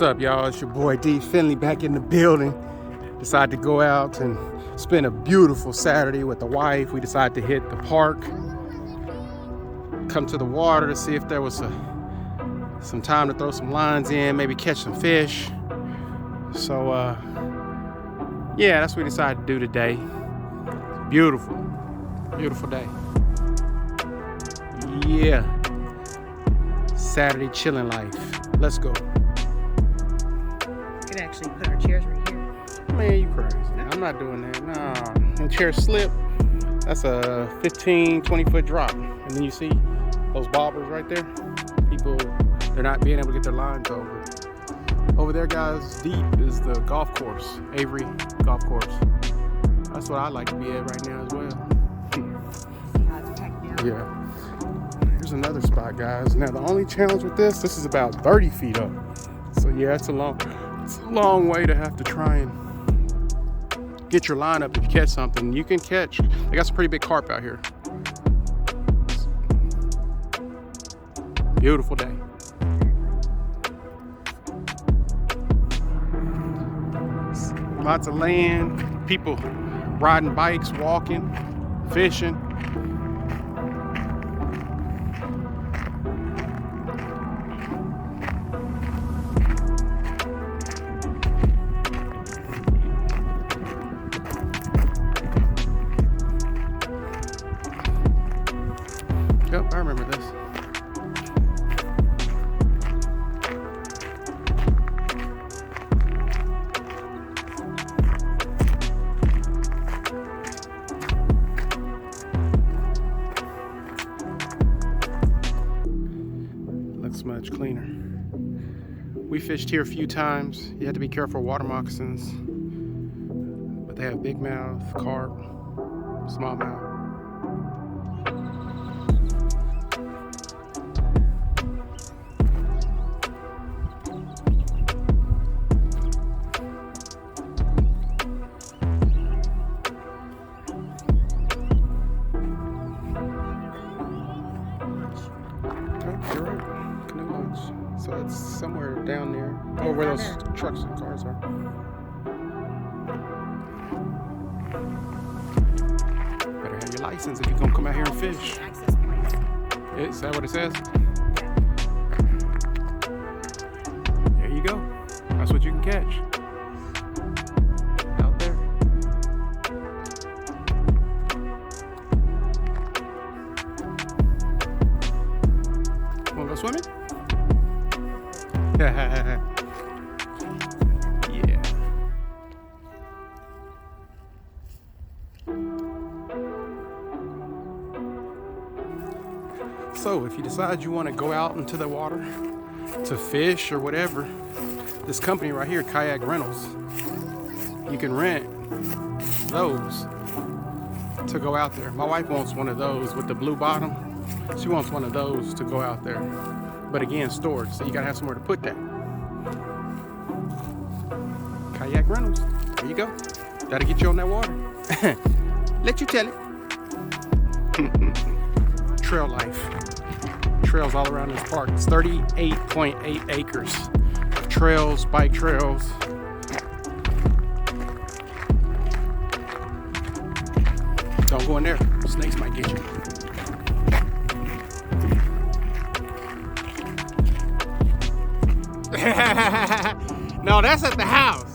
up, y'all? It's your boy D Finley back in the building. Decided to go out and spend a beautiful Saturday with the wife. We decided to hit the park, come to the water to see if there was some time to throw some lines in, maybe catch some fish. So yeah, that's what we decided to do today. Beautiful, beautiful day. Yeah, Saturday chilling life. Let's go. We could actually put our chairs right here. Man, you crazy. I'm not doing that. Nah. When chairs slip, that's a 15-20 foot drop. And then you see those bobbers right there. People, they're not being able to get their lines over. Over there, guys, deep is the golf course, Avery Golf Course. That's what I'd like to be at right now as well. Yeah. Here's another spot, guys. Now, the only challenge with this is about 30 feet up. So yeah, it's a long way to have to try and get your line up if you catch something. You can catch, they got some pretty big carp out here. Beautiful day. Lots of land, people riding bikes, walking, fishing. Yep, I remember this. Looks much cleaner. We fished here a few times. You have to be careful of water moccasins, but they have big mouth, carp, small mouth. You're right. Canoe launch. So it's somewhere down there. Oh, where those trucks and cars are. Better have your license if you're gonna come out here and fish. Is that what it says? There you go. That's what you can catch. Out there. Wanna go swimming? Yeah. So if you decide you want to go out into the water to fish or whatever, this company right here, Kayak Rentals, you can rent those to go out there. My wife wants one of those with the blue bottom. She wants one of those to go out there. But again, storage, so you gotta have somewhere to put that. Kayak Rentals, there you go. That'll get you on that water. Let you tell it. Trail life. Trails all around this park. It's 38.8 acres of trails, bike trails. Don't go in there. Snakes might get you. No, that's at the house.